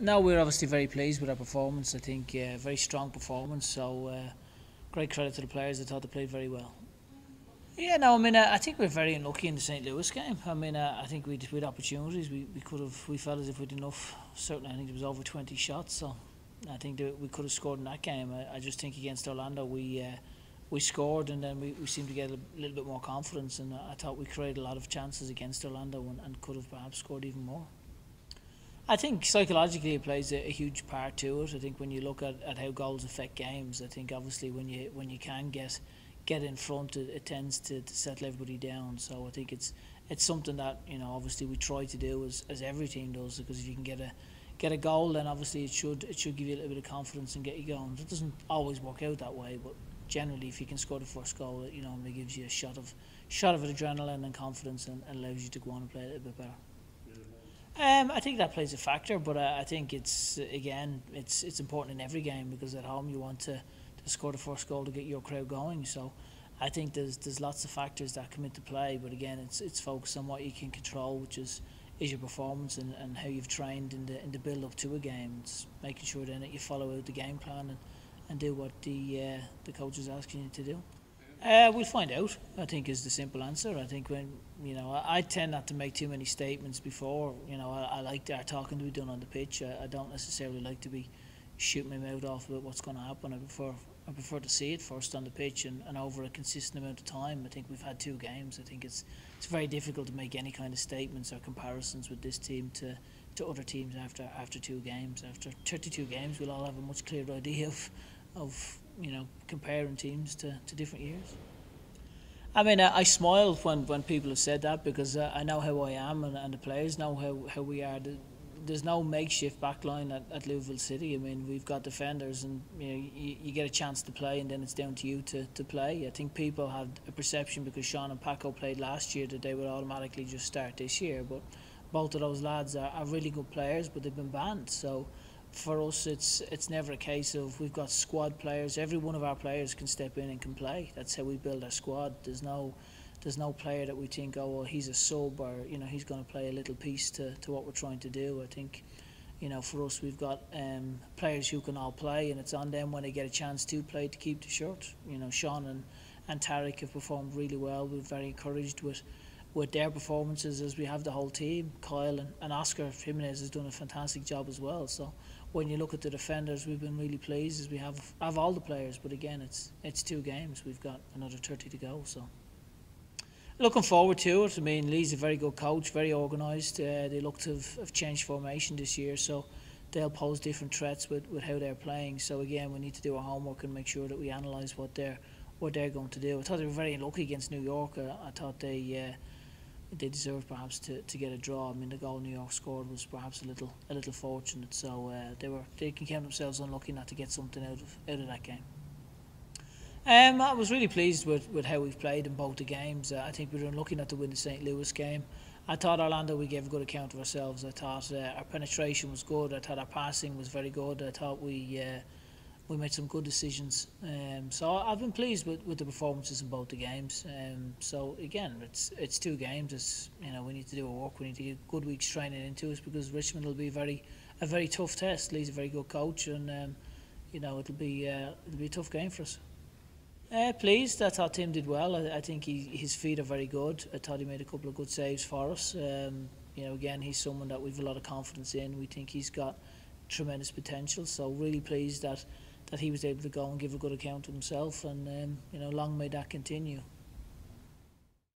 No, we're obviously very pleased with our performance. I think very strong performance. So great credit to the players. I thought they played very well. Yeah, no, I mean, I think we're very unlucky in the St. Louis game. I mean, I think we had opportunities. We could have. We felt as if we'd enough. Certainly, I think it was over 20 shots. So I think that we could have scored in that game. I just think against Orlando we scored and then we seemed to get a little bit more confidence. And I thought we created a lot of chances against Orlando and could have perhaps scored even more. I think psychologically it plays a huge part to it. I think when you look at how goals affect games, I think obviously when you can get in front, it tends to settle everybody down. So I think it's something that obviously we try to do as every team does, because if you can get a goal, then obviously it should give you a little bit of confidence and get you going. It doesn't always work out that way, but generally if you can score the first goal, it gives you a shot of adrenaline and confidence and allows you to go on and play a little bit better. I think that plays a factor, but I think it's important in every game, because at home you want to score the first goal to get your crowd going. So I think there's lots of factors that come into play, but again it's focused on what you can control, which is your performance and how you've trained in the build up to a game. It's making sure then that you follow out the game plan and do what the coach is asking you to do. We'll find out, I think, is the simple answer. I think when, I tend not to make too many statements before. I like our talking to be done on the pitch. I don't necessarily like to be shooting my mouth off about what's going to happen. I prefer to see it first on the pitch and over a consistent amount of time. I think we've had 2 games. I think it's very difficult to make any kind of statements or comparisons with this team to other teams after 2 games. After 32 games, we'll all have a much clearer idea of comparing teams to different years. I mean, I smile when people have said that, because I know how I am and the players know how we are. There's no makeshift backline at LouCity. I mean, we've got defenders, and you get a chance to play, and then it's down to you to play. I think people had a perception because Sean and Paco played last year that they would automatically just start this year, but both of those lads are really good players, but they've been banned. So for us, it's never a case of we've got squad players. Every one of our players can step in and can play. That's how we build our squad. There's no player that we think, oh well, he's a sub, or he's going to play a little piece to what we're trying to do. I think for us, we've got players who can all play, and it's on them when they get a chance to play to keep the shirt. Sean and Tarek have performed really well. We're very encouraged with their performances, as we have the whole team. Kyle and Oscar Jimenez has done a fantastic job as well. So when you look at the defenders, we've been really pleased, as we have all the players. But again, it's 2 games. We've got another 30 to go. So looking forward to it. I mean, Lee's a very good coach, very organised. They look to have changed formation this year, so they'll pose different threats with how they're playing. So again, we need to do our homework and make sure that we analyse what they're going to do. I thought they were very unlucky against New York. I thought they deserved perhaps to get a draw. I mean, the goal New York scored was perhaps a little fortunate. So they can count themselves unlucky not to get something out of that game. I was really pleased with how we've played in both the games. I think we were unlucky not to win the St. Louis game. I thought Orlando, we gave a good account of ourselves. I thought our penetration was good. I thought our passing was very good. I thought we made some good decisions. So I've been pleased with the performances in both the games. So again, it's 2 games. We need to do our work. We need to get good weeks training into us, because Richmond will be a very tough test. Lee's a very good coach, and it'll be a tough game for us. Pleased. I thought Tim did well. I think his feet are very good. I thought he made a couple of good saves for us. Again, he's someone that we've a lot of confidence in. We think he's got tremendous potential. So really pleased that he was able to go and give a good account of himself. And long may that continue.